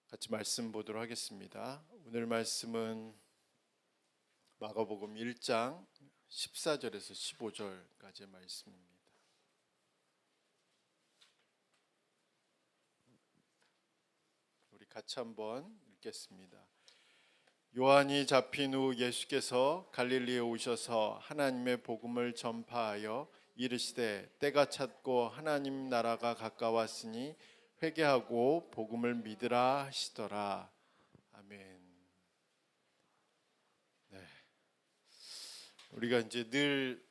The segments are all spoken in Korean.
같이 말씀 보도록 하겠습니다. 오늘 말씀은 마가복음 1장 14절에서 15절까지의 말씀입니다. 우리 같이 한번 읽겠습니다. 요한이 잡힌 후 예수께서 갈릴리에 오셔서 하나님의 복음을 전파하여 이르시되 때가 찼고 하나님 나라가 가까웠으니 회개하고 복음을 믿으라 하시더라. 아멘. 네. 우리가 이제 늘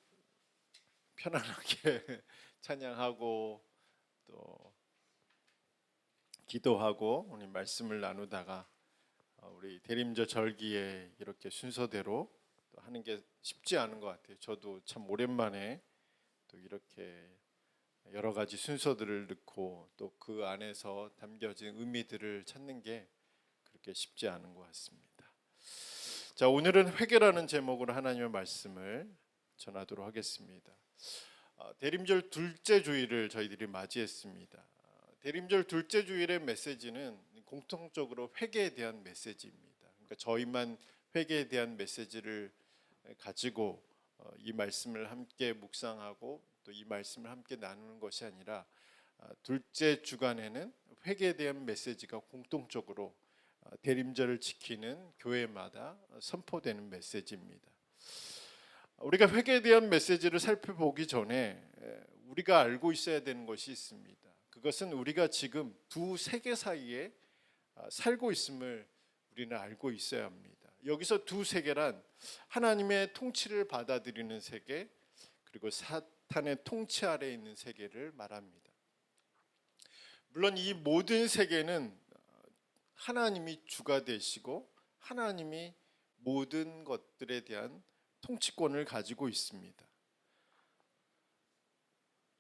편안하게 찬양하고 또 기도하고 오늘 말씀을 나누다가 우리 대림절 절기에 이렇게 순서대로 또 하는 게 쉽지 않은 것 같아요. 저도 참 오랜만에 또 이렇게 여러 가지 순서들을 넣고 또 그 안에서 담겨진 의미들을 찾는 게 그렇게 쉽지 않은 것 같습니다. 자, 오늘은 회개라는 제목으로 하나님의 말씀을 전하도록 하겠습니다. 대림절 둘째 주일을 저희들이 맞이했습니다. 대림절 둘째 주일의 메시지는 공통적으로 회개에 대한 메시지입니다. 그러니까 저희만 회개에 대한 메시지를 가지고 이 말씀을 함께 묵상하고 또 이 말씀을 함께 나누는 것이 아니라 둘째 주간에는 회개에 대한 메시지가 공통적으로 대림절을 지키는 교회마다 선포되는 메시지입니다. 우리가 회개에 대한 메시지를 살펴보기 전에 우리가 알고 있어야 되는 것이 있습니다. 그것은 우리가 지금 두 세계 사이에 살고 있음을 우리는 알고 있어야 합니다. 여기서 두 세계란 하나님의 통치를 받아들이는 세계, 그리고 사탄의 통치 아래에 있는 세계를 말합니다. 물론 이 모든 세계는 하나님이 주가 되시고 하나님이 모든 것들에 대한 통치권을 가지고 있습니다.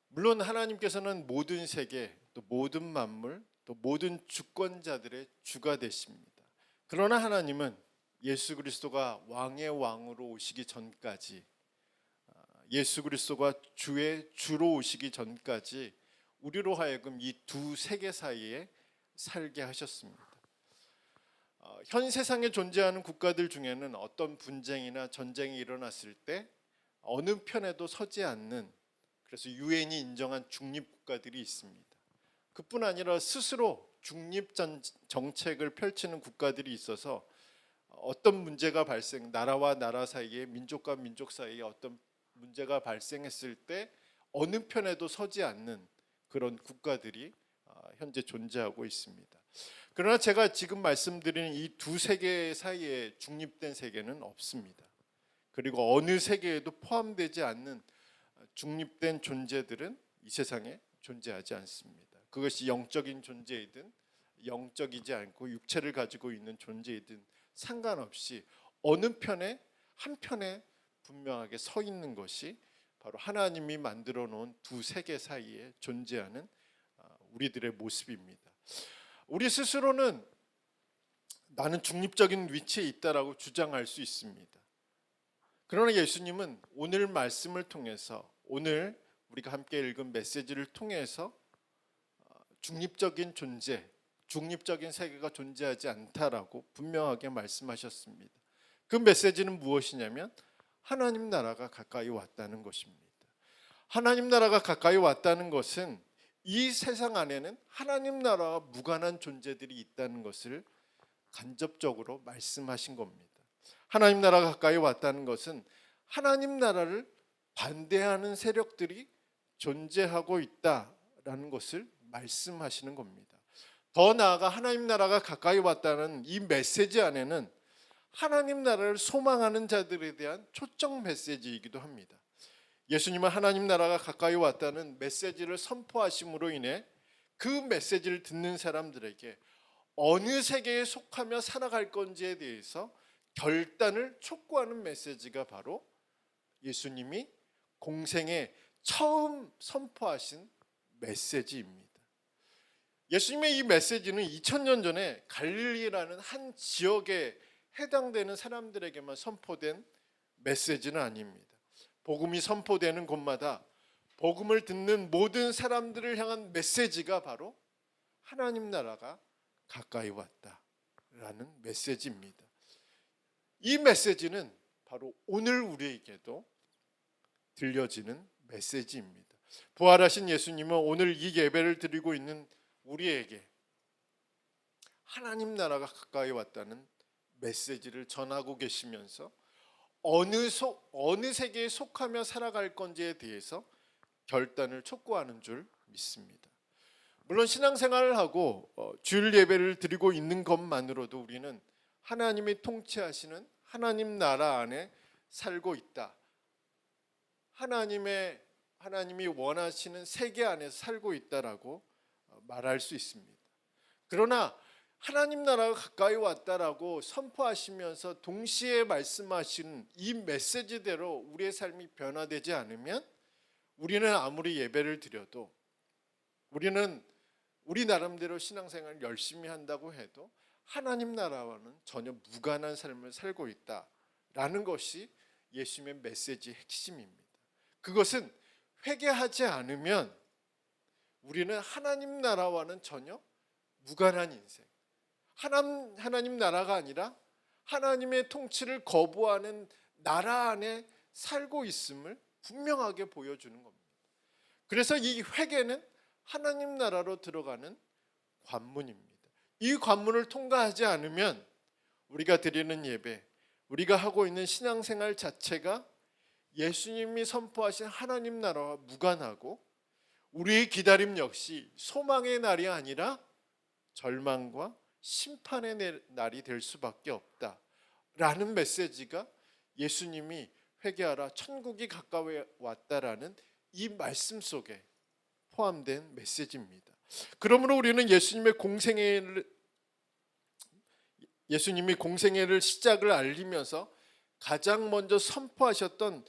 물론 하나님께서는 모든 세계, 또 모든 만물, 또 모든 주권자들의 주가 되십니다. 그러나 하나님은 예수 그리스도가 왕의 왕으로 오시기 전까지, 예수 그리스도가 주의 주로 오시기 전까지 우리로 하여금 이 두 세계 사이에 살게 하셨습니다. 현 세상에 존재하는 국가들 중에는 어떤 분쟁이나 전쟁이 일어났을 때 어느 편에도 서지 않는, 그래서 유엔이 인정한 중립국가들이 있습니다. 그뿐 아니라 스스로 중립 정책을 펼치는 국가들이 있어서 어떤 문제가 나라와 나라 사이에, 민족과 민족 사이에 어떤 문제가 발생했을 때 어느 편에도 서지 않는 그런 국가들이 현재 존재하고 있습니다. 그러나 제가 지금 말씀드리는 이 두 세계 사이에 중립된 세계는 없습니다. 그리고 어느 세계에도 포함되지 않는 중립된 존재들은 이 세상에 존재하지 않습니다. 그것이 영적인 존재이든 영적이지 않고 육체를 가지고 있는 존재이든 상관없이 어느 편에, 한 편에 분명하게 서 있는 것이 바로 하나님이 만들어 놓은 두 세계 사이에 존재하는 우리들의 모습입니다. 우리 스스로는 나는 중립적인 위치에 있다라고 주장할 수 있습니다. 그러나 예수님은 오늘 말씀을 통해서, 오늘 우리가 함께 읽은 메시지를 통해서 중립적인 존재, 중립적인 세계가 존재하지 않다라고 분명하게 말씀하셨습니다. 그 메시지는 무엇이냐면 하나님 나라가 가까이 왔다는 것입니다. 하나님 나라가 가까이 왔다는 것은 이 세상 안에는 하나님 나라와 무관한 존재들이 있다는 것을 간접적으로 말씀하신 겁니다. 하나님 나라가 가까이 왔다는 것은 하나님 나라를 반대하는 세력들이 존재하고 있다라는 것을 말씀하시는 겁니다. 더 나아가 하나님 나라가 가까이 왔다는 이 메시지 안에는 하나님 나라를 소망하는 자들에 대한 초청 메시지이기도 합니다. 예수님은 하나님 나라가 가까이 왔다는 메시지를 선포하심으로 인해 그 메시지를 듣는 사람들에게 어느 세계에 속하며 살아갈 건지에 대해서 결단을 촉구하는 메시지가 바로 예수님이 공생에 처음 선포하신 메시지입니다. 예수님의 이 메시지는 2000년 전에 갈릴리라는 한 지역에 해당되는 사람들에게만 선포된 메시지는 아닙니다. 복음이 선포되는 곳마다 복음을 듣는 모든 사람들을 향한 메시지가 바로 하나님 나라가 가까이 왔다. 메시지입니다. 이 메시지는 바로 오늘 우리에게도 들려지는 메시지입니다. 부활하신 예수님은 오늘 이 예배를 드리고 있는 우리에게 하나님 나라가 가까이 왔다는 메시지를 전하고 계시면서 어느 세계에 속하며 살아갈 건지에 대해서 결단을 촉구하는 줄 믿습니다. 물론 신앙생활을 하고 주일 예배를 드리고 있는 것만으로도 우리는 하나님이 통치하시는 하나님 나라 안에 살고 있다. 하나님이 원하시는 세계 안에서 살고 있다라고 말할 수 있습니다. 그러나 하나님 나라가 가까이 왔다라고 선포하시면서 동시에 말씀하신 이 메시지대로 우리의 삶이 변화되지 않으면 우리는 아무리 예배를 드려도, 우리는 우리 나름대로 신앙생활을 열심히 한다고 해도 하나님 나라와는 전혀 무관한 삶을 살고 있다라는 것이 예수님의 메시지의 핵심입니다. 그것은 회개하지 않으면 우리는 하나님 나라와는 전혀 무관한 인생, 하나님 나라가 아니라 하나님의 통치를 거부하는 나라 안에 살고 있음을 분명하게 보여주는 겁니다. 그래서 이 회개는 하나님 나라로 들어가는 관문입니다. 이 관문을 통과하지 않으면 우리가 드리는 예배, 우리가 하고 있는 신앙생활 자체가 예수님이 선포하신 하나님 나라와 무관하고 우리의 기다림 역시 소망의 날이 아니라 절망과 심판의 날이 될 수밖에 없다라는 메시지가 예수님이 회개하라 천국이 가까이 왔다라는 이 말씀 속에 포함된 메시지입니다. 그러므로 우리는 예수님이 공생애를 시작을 알리면서 가장 먼저 선포하셨던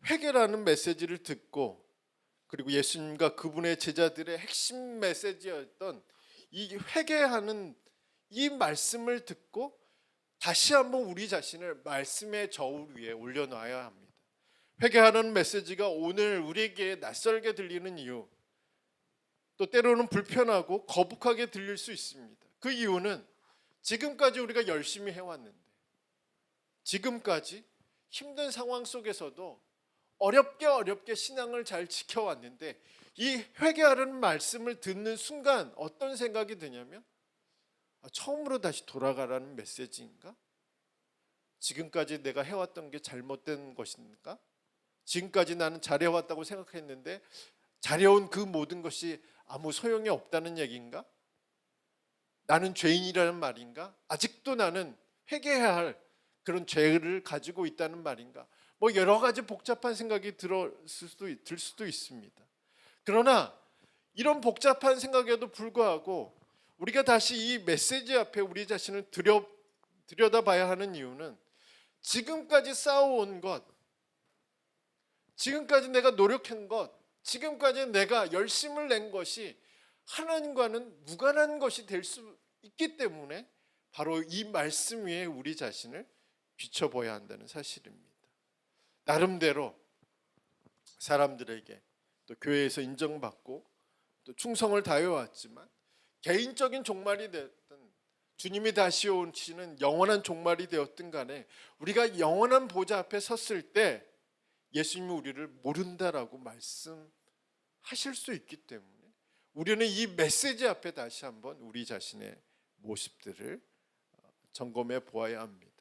회개라는 메시지를 듣고, 그리고 예수님과 그분의 제자들의 핵심 메시지였던 이 회개하는 이 말씀을 듣고 다시 한번 우리 자신을 말씀의 저울 위에 올려놔야 합니다. 회개하는 메시지가 오늘 우리에게 낯설게 들리는 이유, 또 때로는 불편하고 거북하게 들릴 수 있습니다. 그 이유는 지금까지 우리가 열심히 해왔는데, 지금까지 힘든 상황 속에서도 어렵게 신앙을 잘 지켜왔는데, 이 회개하라는 말씀을 듣는 순간 어떤 생각이 드냐면, 처음으로 다시 돌아가라는 메시지인가? 지금까지 내가 해왔던 게 잘못된 것인가? 지금까지 나는 잘해왔다고 생각했는데 잘해온 그 모든 것이 아무 소용이 없다는 얘기인가? 나는 죄인이라는 말인가? 아직도 나는 회개해야 할 그런 죄를 가지고 있다는 말인가? 뭐 여러 가지 복잡한 생각이 들 수도 있습니다. 그러나 이런 복잡한 생각에도 불구하고 우리가 다시 이 메시지 앞에 우리 자신을 들여다봐야 하는 이유는 지금까지 쌓아온 것, 지금까지 내가 노력한 것, 지금까지 내가 열심을 낸 것이 하나님과는 무관한 것이 될 수 있기 때문에 바로 이 말씀 위에 우리 자신을 비춰봐야 한다는 사실입니다. 나름대로 사람들에게 또 교회에서 인정받고 또 충성을 다해왔지만, 개인적인 종말이 되었든 주님이 다시 오시는 영원한 종말이 되었든 간에 우리가 영원한 보좌 앞에 섰을 때 예수님이 우리를 모른다라고 말씀하실 수 있기 때문에 우리는 이 메시지 앞에 다시 한번 우리 자신의 모습들을 점검해 보아야 합니다.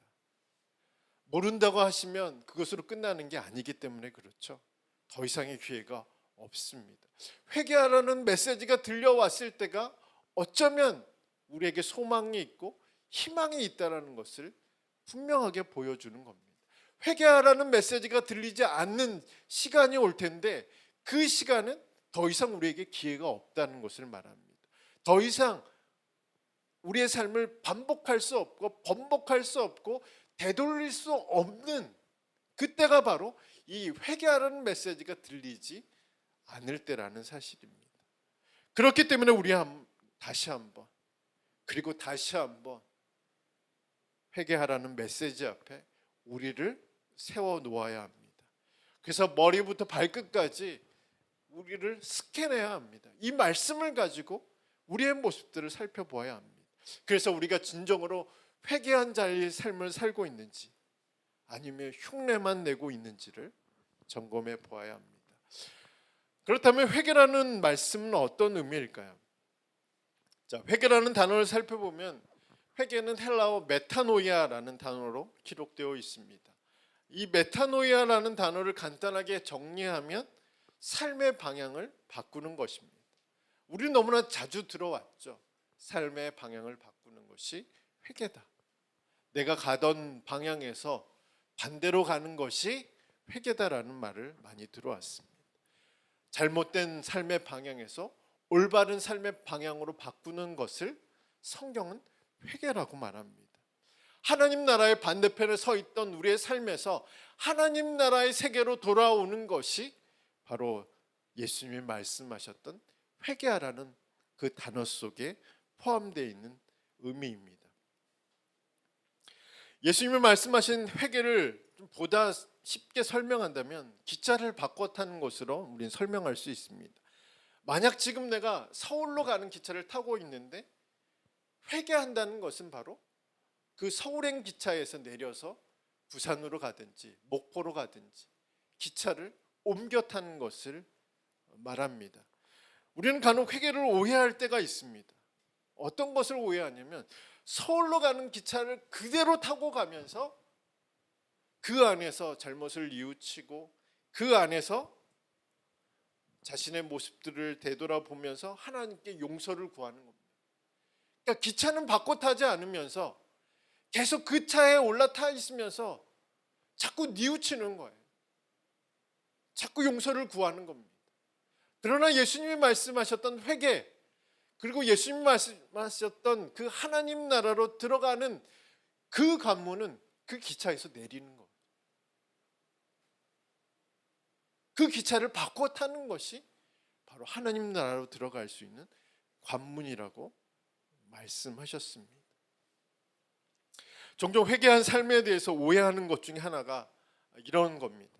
모른다고 하시면 그것으로 끝나는 게 아니기 때문에 그렇죠. 더 이상의 기회가 없습니다. 회개하라는 메시지가 들려왔을 때가 어쩌면 우리에게 소망이 있고 희망이 있다는 것을 분명하게 보여주는 겁니다. 회개하라는 메시지가 들리지 않는 시간이 올 텐데 그 시간은 더 이상 우리에게 기회가 없다는 것을 말합니다. 더 이상 우리의 삶을 반복할 수 없고 번복할 수 없고 되돌릴 수 없는 그때가 바로 이 회개하라는 메시지가 들리지 않을 때라는 사실입니다. 그렇기 때문에 우리 다시 한번 회개하라는 메시지 앞에 우리를 세워 놓아야 합니다. 그래서 머리부터 발끝까지 우리를 스캔해야 합니다. 이 말씀을 가지고 우리의 모습들을 살펴보아야 합니다. 그래서 우리가 진정으로 회개한 자의 삶을 살고 있는지 아니면 흉내만 내고 있는지를 점검해 보아야 합니다. 그렇다면 회개라는 말씀은 어떤 의미일까요? 자, 회개라는 단어를 살펴보면 회개는 헬라어 메타노이아라는 단어로 기록되어 있습니다. 이 메타노이아라는 단어를 간단하게 정리하면 삶의 방향을 바꾸는 것입니다. 우리 너무나 자주 들어왔죠. 삶의 방향을 바꾸는 것이 회개다. 내가 가던 방향에서 반대로 가는 것이 회개다라는 말을 많이 들어왔습니다. 잘못된 삶의 방향에서 올바른 삶의 방향으로 바꾸는 것을 성경은 회개라고 말합니다. 하나님 나라의 반대편에 서 있던 우리의 삶에서 하나님 나라의 세계로 돌아오는 것이 바로 예수님이 말씀하셨던 회개하라는 그 단어 속에 포함되어 있는 의미입니다. 예수님이 말씀하신 회개를 좀 보다 쉽게 설명한다면 기차를 바꿔 타는 것으로 우리는 설명할 수 있습니다. 만약 지금 내가 서울로 가는 기차를 타고 있는데 회개한다는 것은 바로 그 서울행 기차에서 내려서 부산으로 가든지 목포로 가든지 기차를 옮겨 타는 것을 말합니다. 우리는 간혹 회개를 오해할 때가 있습니다. 어떤 것을 오해하냐면 서울로 가는 기차를 그대로 타고 가면서 그 안에서 잘못을 뉘우치고 그 안에서 자신의 모습들을 되돌아보면서 하나님께 용서를 구하는 겁니다. 그러니까 기차는 바꿔 타지 않으면서 계속 그 차에 올라타 있으면서 자꾸 뉘우치는 거예요. 자꾸 용서를 구하는 겁니다. 그러나 예수님이 말씀하셨던 회개, 그리고 예수님이 말씀하셨던 그 하나님 나라로 들어가는 그 관문은 그 기차에서 내리는 거예요. 그 기차를 바꿔 타는 것이 바로 하나님 나라로 들어갈 수 있는 관문이라고 말씀하셨습니다. 종종 회개한 삶에 대해서 오해하는 것 중에 하나가 이런 겁니다.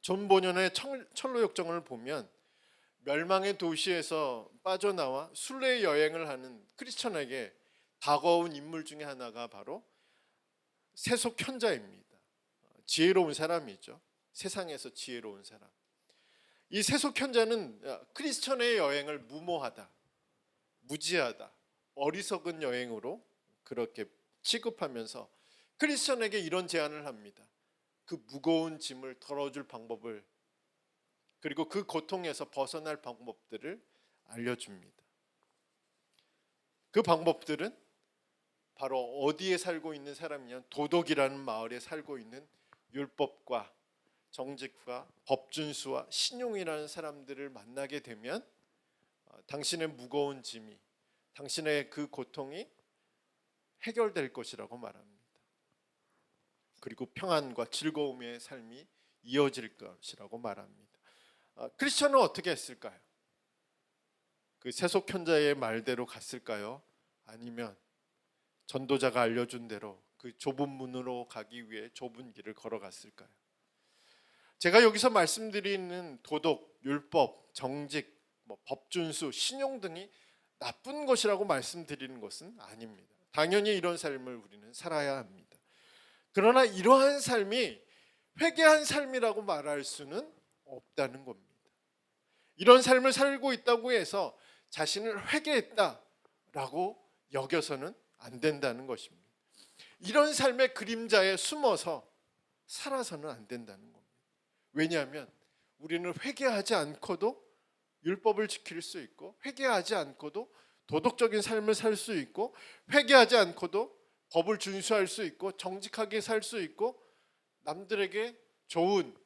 존 보년의 철로역정을 보면 멸망의 도시에서 빠져나와 순례 여행을 하는 크리스천에게 다가온 인물 중에 하나가 바로 세속현자입니다. 지혜로운 사람이죠. 세상에서 지혜로운 사람. 이 세속현자는 크리스천의 여행을 무모하다, 무지하다, 어리석은 여행으로 그렇게 취급하면서 크리스천에게 이런 제안을 합니다. 그 무거운 짐을 덜어줄 방법을, 그리고 그 고통에서 벗어날 방법들을 알려줍니다. 그 방법들은 바로 어디에 살고 있는 사람이냐, 도덕이라는 마을에 살고 있는 율법과 정직과 법준수와 신용이라는 사람들을 만나게 되면 당신의 무거운 짐이, 당신의 그 고통이 해결될 것이라고 말합니다. 그리고 평안과 즐거움의 삶이 이어질 것이라고 말합니다. 크리스천은 어떻게 했을까요? 그 세속현자의 말대로 갔을까요? 아니면 전도자가 알려준 대로 그 좁은 문으로 가기 위해 좁은 길을 걸어갔을까요? 제가 여기서 말씀드리는 도덕, 율법, 정직, 법준수, 신용 등이 나쁜 것이라고 말씀드리는 것은 아닙니다. 당연히 이런 삶을 우리는 살아야 합니다. 그러나 이러한 삶이 회개한 삶이라고 말할 수는 없다는 겁니다. 이런 삶을 살고 있다고 해서 자신을 회개했다라고 여겨서는 안 된다는 것입니다. 이런 삶의 그림자에 숨어서 살아서는 안 된다는 겁니다. 왜냐하면 우리는 회개하지 않고도 율법을 지킬 수 있고, 회개하지 않고도 도덕적인 삶을 살 수 있고, 회개하지 않고도 법을 준수할 수 있고, 정직하게 살 수 있고, 남들에게 좋은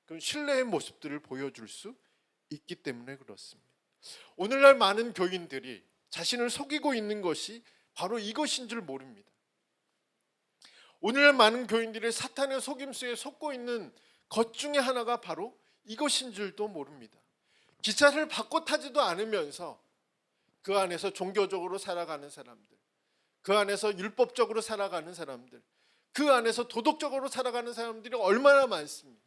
그런 신뢰의 모습들을 보여줄 수 있기 때문에 그렇습니다. 오늘날 많은 교인들이 자신을 속이고 있는 것이 바로 이것인 줄 모릅니다. 오늘날 많은 교인들이 사탄의 속임수에 속고 있는 것 중에 하나가 바로 이것인 줄도 모릅니다. 기차를 바꿔 타지도 않으면서 그 안에서 종교적으로 살아가는 사람들, 그 안에서 율법적으로 살아가는 사람들, 그 안에서 도덕적으로 살아가는 사람들이 얼마나 많습니다.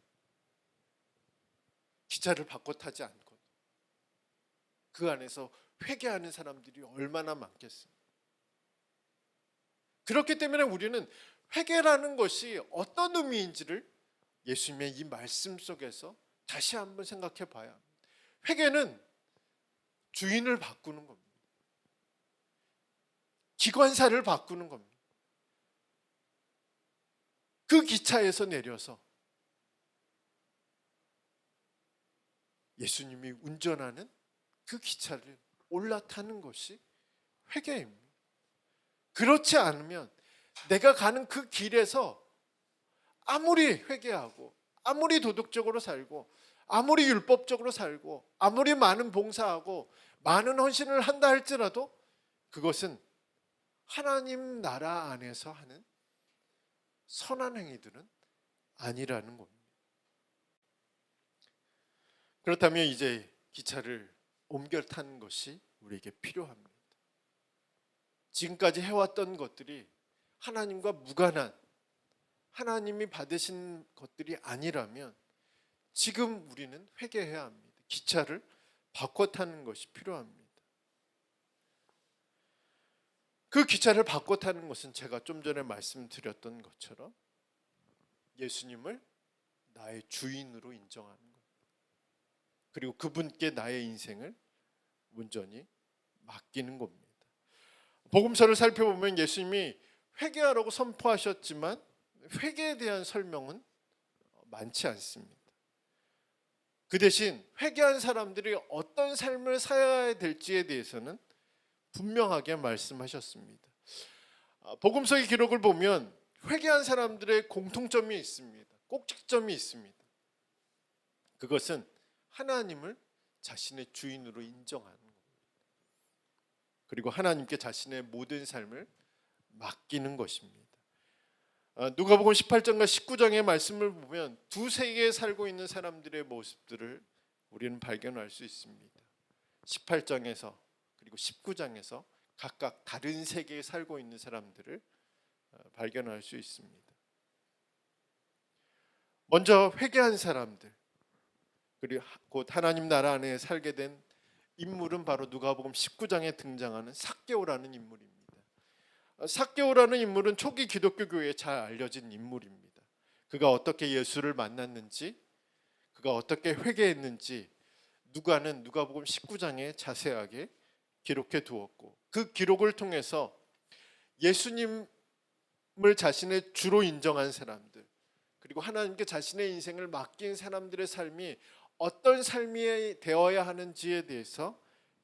기차를 바꿔 타지 않고 그 안에서 회개하는 사람들이 얼마나 많겠습니까? 그렇기 때문에 우리는 회개라는 것이 어떤 의미인지를 예수님의 이 말씀 속에서 다시 한번 생각해 봐야 합니다. 회개는 주인을 바꾸는 겁니다. 기관사를 바꾸는 겁니다. 그 기차에서 내려서 예수님이 운전하는 그 기차를 올라타는 것이 회개입니다. 그렇지 않으면 내가 가는 그 길에서 아무리 회개하고 아무리 도덕적으로 살고 아무리 율법적으로 살고 아무리 많은 봉사하고 많은 헌신을 한다 할지라도 그것은 하나님 나라 안에서 하는 선한 행위들은 아니라는 겁니다. 그렇다면 이제 기차를 옮겨 타는 것이 우리에게 필요합니다. 지금까지 해왔던 것들이 하나님과 무관한, 하나님이 받으신 것들이 아니라면 지금 우리는 회개해야 합니다. 기차를 바꿔 타는 것이 필요합니다. 그 기차를 바꿔 타는 것은 제가 좀 전에 말씀드렸던 것처럼 예수님을 나의 주인으로 인정하는 것, 그리고 그분께 나의 인생을 온전히 맡기는 겁니다. 복음서를 살펴보면 예수님이 회개하라고 선포하셨지만 회개에 대한 설명은 많지 않습니다. 그 대신 회개한 사람들이 어떤 삶을 살아야 될지에 대해서는 분명하게 말씀하셨습니다. 복음서의 기록을 보면 회개한 사람들의 공통점이 있습니다. 꼭지점이 있습니다. 그것은 하나님을 자신의 주인으로 인정하는 겁니다. 그리고 하나님께 자신의 모든 삶을 맡기는 것입니다. 누가복음 18장과 19장의 말씀을 보면 두 세계에 살고 있는 사람들의 모습들을 우리는 발견할 수 있습니다. 18장에서 그리고 19장에서 각각 다른 세계에 살고 있는 사람들을 발견할 수 있습니다. 먼저 회개한 사람들, 그리고 곧 하나님 나라 안에 살게 된 인물은 바로 누가복음 19장에 등장하는 삭개오라는 인물입니다. 삭개오라는 인물은 초기 기독교 교회에 잘 알려진 인물입니다. 그가 어떻게 예수를 만났는지, 그가 어떻게 회개했는지 누가는 누가복음 19장에 자세하게 기록해 두었고, 그 기록을 통해서 예수님을 자신의 주로 인정한 사람들, 그리고 하나님께 자신의 인생을 맡긴 사람들의 삶이 어떤 삶이 되어야 하는지에 대해서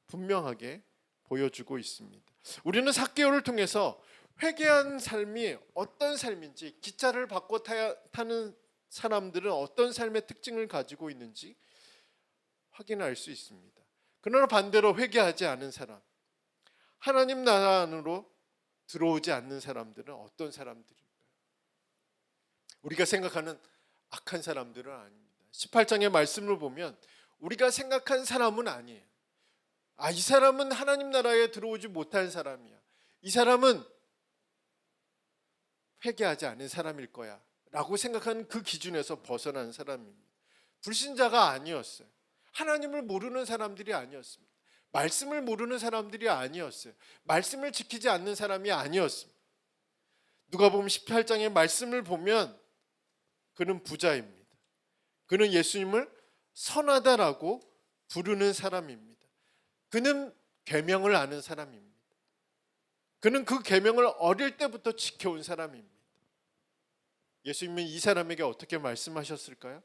분명하게 보여주고 있습니다. 우리는 삭개오를 통해서 회개한 삶이 어떤 삶인지, 기차를 바꿔 타는 사람들은 어떤 삶의 특징을 가지고 있는지 확인할 수 있습니다. 그러나 반대로 회개하지 않은 사람, 하나님 나라 안으로 들어오지 않는 사람들은 어떤 사람들일까요? 우리가 생각하는 악한 사람들은 아닙니다. 18장의 말씀을 보면 우리가 생각한 사람은 아니에요. 이 사람은 하나님 나라에 들어오지 못한 사람이야, 이 사람은 회개하지 않은 사람일 거야 라고 생각하는 그 기준에서 벗어난 사람입니다. 불신자가 아니었어요. 하나님을 모르는 사람들이 아니었습니다. 말씀을 모르는 사람들이 아니었어요. 말씀을 지키지 않는 사람이 아니었습니다. 누가복음 18장의 말씀을 보면 그는 부자입니다. 그는 예수님을 선하다라고 부르는 사람입니다. 그는 계명을 아는 사람입니다. 그는 그 계명을 어릴 때부터 지켜온 사람입니다. 예수님은 이 사람에게 어떻게 말씀하셨을까요?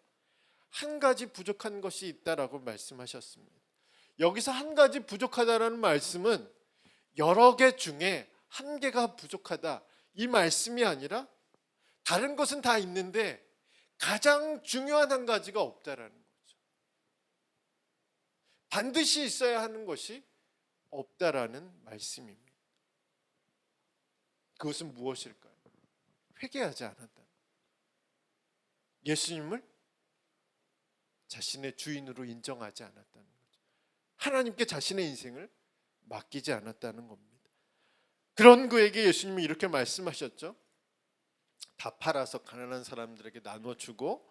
한 가지 부족한 것이 있다라고 말씀하셨습니다. 여기서 한 가지 부족하다라는 말씀은 여러 개 중에 한 개가 부족하다, 이 말씀이 아니라 다른 것은 다 있는데 가장 중요한 한 가지가 없다라는 거죠. 반드시 있어야 하는 것이 없다라는 말씀입니다. 그것은 무엇일까요? 회개하지 않았다. 예수님을 자신의 주인으로 인정하지 않았다는 거죠. 하나님께 자신의 인생을 맡기지 않았다는 겁니다. 그런 그에게 예수님이 이렇게 말씀하셨죠. 다 팔아서 가난한 사람들에게 나눠주고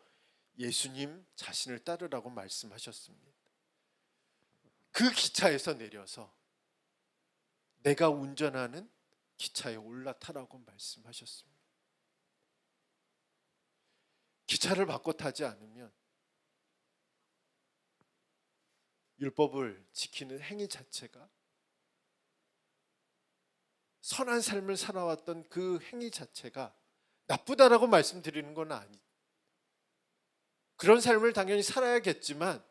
예수님 자신을 따르라고 말씀하셨습니다. 그 기차에서 내려서 내가 운전하는 기차에 올라타라고 말씀하셨습니다. 기차를 바꿔 타지 않으면 율법을 지키는 행위 자체가, 선한 삶을 살아왔던 그 행위 자체가 나쁘다라고 말씀드리는 건 아니. 그런 삶을 당연히 살아야겠지만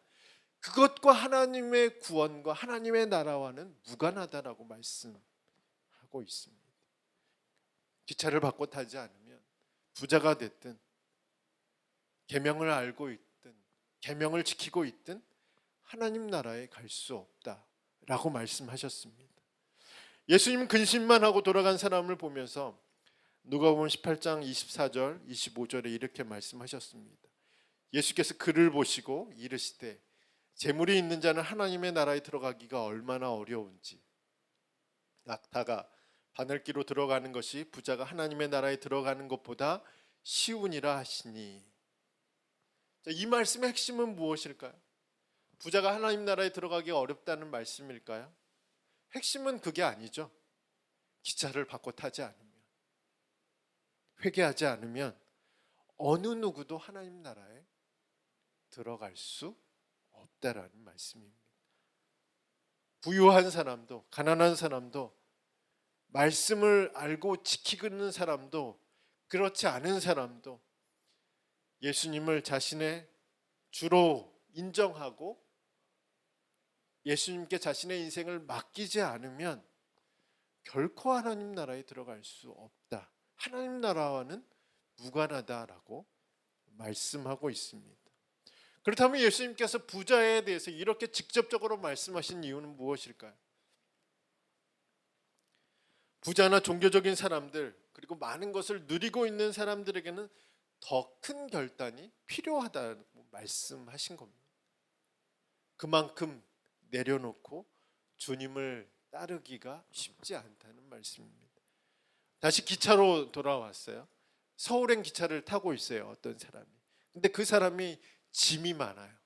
그것과 하나님의 구원과 하나님의 나라와는 무관하다라고 말씀하고 있습니다. 기차를 바꿔 타지 않으면 부자가 됐든 계명을 알고 있든 계명을 지키고 있든 하나님 나라에 갈 수 없다라고 말씀하셨습니다. 예수님 근심만 하고 돌아간 사람을 보면서 누가복음 18장 24절 25절에 이렇게 말씀하셨습니다. 예수께서 그를 보시고 이르시되 재물이 있는 자는 하나님의 나라에 들어가기가 얼마나 어려운지, 낙타가 바늘기로 들어가는 것이 부자가 하나님의 나라에 들어가는 것보다 쉬우니라 하시니. 이 말씀의 핵심은 무엇일까요? 부자가 하나님 나라에 들어가기 어렵다는 말씀일까요? 핵심은 그게 아니죠. 기차를 바꿔 타지 않으면, 회개하지 않으면 어느 누구도 하나님 나라에 들어갈 수 없다라는 말씀입니다. 부유한 사람도 가난한 사람도 말씀을 알고 지키고 있는 사람도 그렇지 않은 사람도 예수님을 자신의 주로 인정하고 예수님께 자신의 인생을 맡기지 않으면 결코 하나님 나라에 들어갈 수 없다. 하나님 나라와는 무관하다라고 말씀하고 있습니다. 그렇다면 예수님께서 부자에 대해서 이렇게 직접적으로 말씀하신 이유는 무엇일까요? 부자나 종교적인 사람들, 그리고 많은 것을 누리고 있는 사람들에게는 더 큰 결단이 필요하다고 말씀하신 겁니다. 그만큼 내려놓고 주님을 따르기가 쉽지 않다는 말씀입니다. 다시 기차로 돌아왔어요. 서울행 기차를 타고 있어요, 어떤 사람이. 근데 그 사람이 짐이 많아요.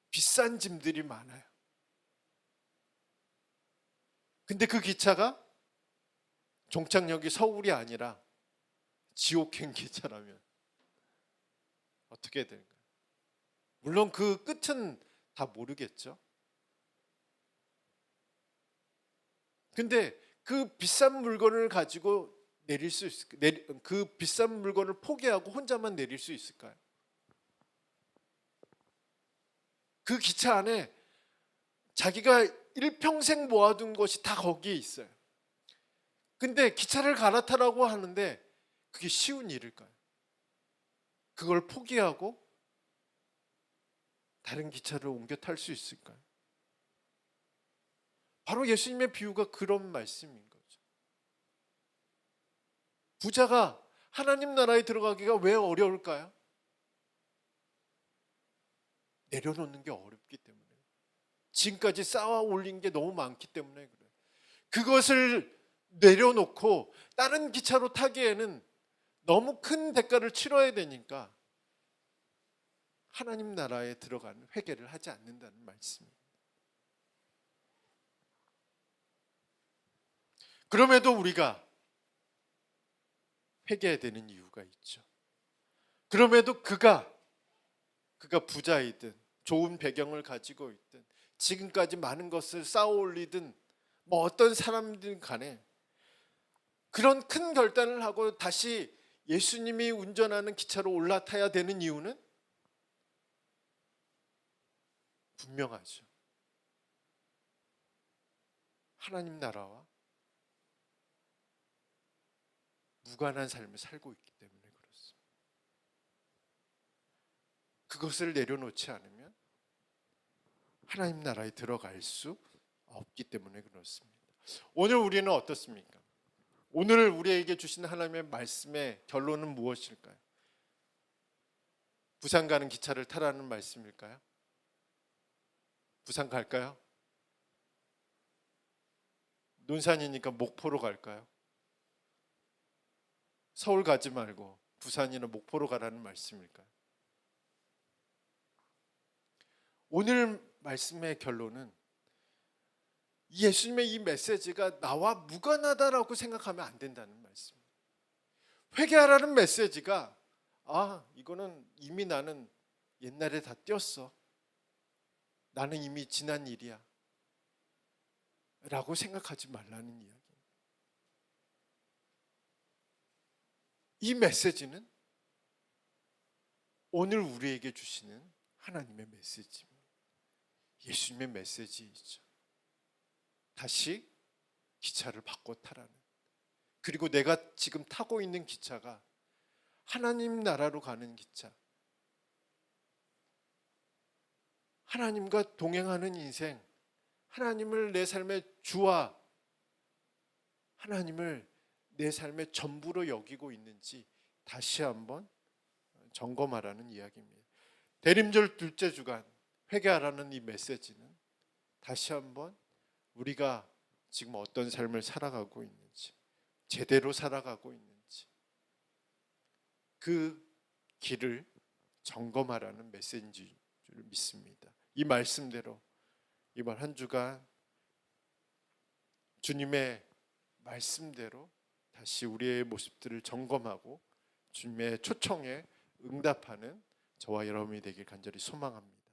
비싼 짐들이 많아요. 근데 그 기차가 종착역이 서울이 아니라 지옥행 기차라면 어떻게 될까요? 물론 그 끝은 다 모르겠죠. 근데 그 비싼 물건을 가지고 내릴 수 있을까요? 그 비싼 물건을 포기하고 혼자만 내릴 수 있을까요? 그 기차 안에 자기가 일평생 모아둔 것이 다 거기에 있어요. 근데 기차를 갈아타라고 하는데 그게 쉬운 일일까요? 그걸 포기하고 다른 기차를 옮겨 탈 수 있을까요? 바로 예수님의 비유가 그런 말씀인 거죠. 부자가 하나님 나라에 들어가기가 왜 어려울까요? 내려놓는 게 어렵기 때문에, 지금까지 쌓아 올린 게 너무 많기 때문에 그래요. 그것을 내려놓고 다른 기차로 타기에는 너무 큰 대가를 치러야 되니까 하나님 나라에 들어가는 회개를 하지 않는다는 말씀입니다. 그럼에도 우리가 회개해야 되는 이유가 있죠. 그럼에도 그가 부자이든 좋은 배경을 가지고 있든 지금까지 많은 것을 쌓아 올리든 뭐 어떤 사람들 간에 그런 큰 결단을 하고 다시 예수님이 운전하는 기차로 올라타야 되는 이유는 분명하죠. 하나님 나라와 무관한 삶을 살고 있기 때문에 그렇습니다. 그것을 내려놓지 않으면 하나님 나라에 들어갈 수 없기 때문에 그렇습니다. 오늘 우리는 어떻습니까? 오늘 우리에게 주신 하나님의 말씀의 결론은 무엇일까요? 부산 가는 기차를 타라는 말씀일까요? 부산 갈까요? 논산이니까 목포로 갈까요? 서울 가지 말고 부산이나 목포로 가라는 말씀일까요? 오늘 말씀의 결론은 예수님의 이 메시지가 나와 무관하다라고 생각하면 안 된다는 말씀입니다. 회개하라는 메시지가 이거는 이미 나는 옛날에 다 띄었어. 나는 이미 지난 일이야. 라고 생각하지 말라는 이야기입니다. 이 메시지는 오늘 우리에게 주시는 하나님의 메시지입니다. 예수님의 메시지이죠. 다시 기차를 바꿔 타라는. 그리고 내가 지금 타고 있는 기차가 하나님 나라로 가는 기차. 하나님과 동행하는 인생. 하나님을 내 삶의 주와 하나님을 내 삶의 전부로 여기고 있는지 다시 한번 점검하라는 이야기입니다. 대림절 둘째 주간 회개하라는 이 메시지는 다시 한번 우리가 지금 어떤 삶을 살아가고 있는지, 제대로 살아가고 있는지 그 길을 점검하라는 메시지인 줄 믿습니다. 이 말씀대로 이번 한 주간 주님의 말씀대로 다시 우리의 모습들을 점검하고 주님의 초청에 응답하는 저와 여러분이 되길 간절히 소망합니다.